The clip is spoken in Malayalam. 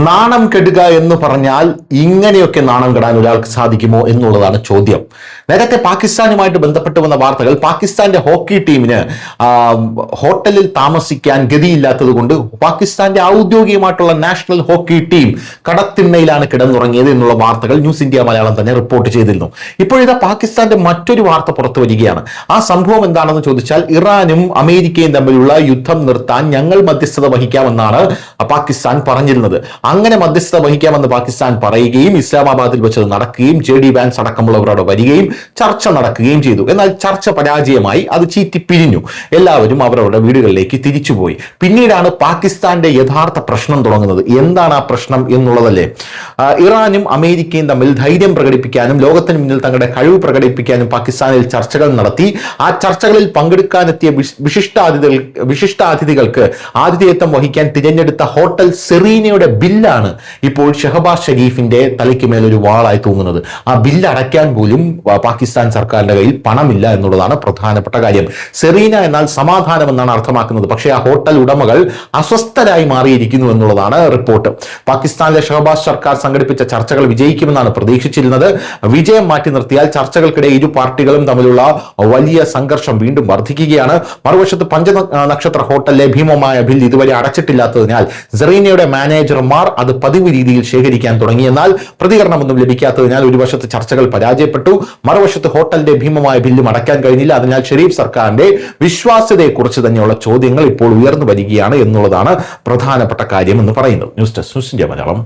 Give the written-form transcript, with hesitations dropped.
നാണം കെടുക എന്ന് പറഞ്ഞാൽ ഇങ്ങനെയൊക്കെ നാണം കെടാൻ ഒരാൾക്ക് സാധിക്കുമോ എന്നുള്ളതാണ് ചോദ്യം. നേരത്തെ പാകിസ്ഥാനുമായിട്ട് ബന്ധപ്പെട്ട് വന്ന വാർത്തകൾ, പാകിസ്ഥാന്റെ ഹോക്കി ടീമിന് ഹോട്ടലിൽ താമസിക്കാൻ ഗതിയില്ലാത്തത് കൊണ്ട് പാകിസ്ഥാന്റെ ഔദ്യോഗികമായിട്ടുള്ള നാഷണൽ ഹോക്കി ടീം കടത്തിണ്ണയിലാണ് കിടന്നുറങ്ങിയത് എന്നുള്ള വാർത്തകൾ ന്യൂസ് ഇന്ത്യ മലയാളം തന്നെ റിപ്പോർട്ട് ചെയ്തിരുന്നു. ഇപ്പോഴിതാ പാകിസ്ഥാന്റെ മറ്റൊരു വാർത്ത പുറത്തു വരികയാണ്. ആ സംഭവം എന്താണെന്ന് ചോദിച്ചാൽ, ഇറാനും അമേരിക്കയും തമ്മിലുള്ള യുദ്ധം നിർത്താൻ ഞങ്ങൾ മധ്യസ്ഥത വഹിക്കാമെന്നാണ് പാകിസ്ഥാൻ പറഞ്ഞിരുന്നത്. അങ്ങനെ മധ്യസ്ഥത വഹിക്കാമെന്ന് പാകിസ്ഥാൻ പറയുകയും ഇസ്ലാമാബാദിൽ വെച്ചത് നടക്കുകയും JD Vance അടക്കമുള്ളവർ അവിടെ വരികയും ചർച്ച നടക്കുകയും ചെയ്തു. എന്നാൽ ചർച്ച പരാജയമായി, അത് ചീറ്റി പിരിഞ്ഞു. എല്ലാവരും അവരവരുടെ വീടുകളിലേക്ക് തിരിച്ചുപോയി. പിന്നീടാണ് പാകിസ്ഥാന്റെ യഥാർത്ഥ പ്രശ്നം തുടങ്ങുന്നത്. എന്താണ് ആ പ്രശ്നം എന്നുള്ളതല്ലേ? ഇറാനും അമേരിക്കയും തമ്മിൽ ധൈര്യം പ്രകടിപ്പിക്കാനും ലോകത്തിന് മുന്നിൽ തങ്ങളുടെ കഴിവ് പ്രകടിപ്പിക്കാനും പാകിസ്ഥാനിൽ ചർച്ചകൾ നടത്തി. ആ ചർച്ചകളിൽ പങ്കെടുക്കാനെത്തിയ വിശിഷ്ടാതിഥികൾക്ക് ആതിഥേയത്വം വഹിക്കാൻ തിരഞ്ഞെടുത്ത ഹോട്ടൽ സെറീനയുടെ ബില്ലാണ് ഇപ്പോൾ ഷഹബാസ് ഷരീഫിന്റെ തലയ്ക്ക് മേലൊരു വാളായി തൂങ്ങുന്നത്. ആ ബില്ല് അടയ്ക്കാൻ പോലും പാകിസ്ഥാൻ സർക്കാരിന്റെ കയ്യിൽ പണമില്ല എന്നുള്ളതാണ് പ്രധാനപ്പെട്ട കാര്യം. സെറീന എന്നാൽ സമാധാനം എന്നാണ് അർത്ഥമാക്കുന്നത്. പക്ഷേ ആ ഹോട്ടൽ ഉടമകൾ അസ്വസ്ഥരായി മാറിയിരിക്കുന്നു എന്നുള്ളതാണ് റിപ്പോർട്ട്. പാകിസ്ഥാനിലെ ഷഹബാസ് സർക്കാർ സംഘടിപ്പിച്ച ചർച്ചകൾ വിജയിക്കുമെന്നാണ് പ്രതീക്ഷിച്ചിരുന്നത്. വിജയം മാറ്റി നിർത്തിയാൽ ചർച്ചകൾക്കിടെ ഇരു പാർട്ടികളും തമ്മിലുള്ള വലിയ സംഘർഷം വീണ്ടും വർദ്ധിക്കുകയാണ്. മറുവശത്ത് പഞ്ചനക്ഷത്ര ഹോട്ടലിലെ ഭീമമായ ബിൽ ഇതുവരെ അടച്ചിട്ടില്ലാത്തതിനാൽ സെറീനയുടെ മാനേജർമാർ അത് പതിവ് രീതിയിൽ ശേഖരിക്കാൻ തുടങ്ങി. എന്നാൽ പ്രതികരണമൊന്നും ലഭിക്കാത്തതിനാൽ ഒരു വശത്ത് ചർച്ചകൾ പരാജയപ്പെട്ടു, മറുവശത്ത് ഹോട്ടലിന്റെ ഭീമമായ ബില്ലും അടയ്ക്കാൻ കഴിഞ്ഞില്ല. അതിനാൽ ഷെരീഫ് സർക്കാരിന്റെ വിശ്വാസ്യതയെക്കുറിച്ച് തന്നെയുള്ള ചോദ്യങ്ങൾ ഇപ്പോൾ ഉയർന്നു വരികയാണ് എന്നുള്ളതാണ് പ്രധാനപ്പെട്ട കാര്യം എന്ന് പറയുന്നത്. News desk news India Malayalam.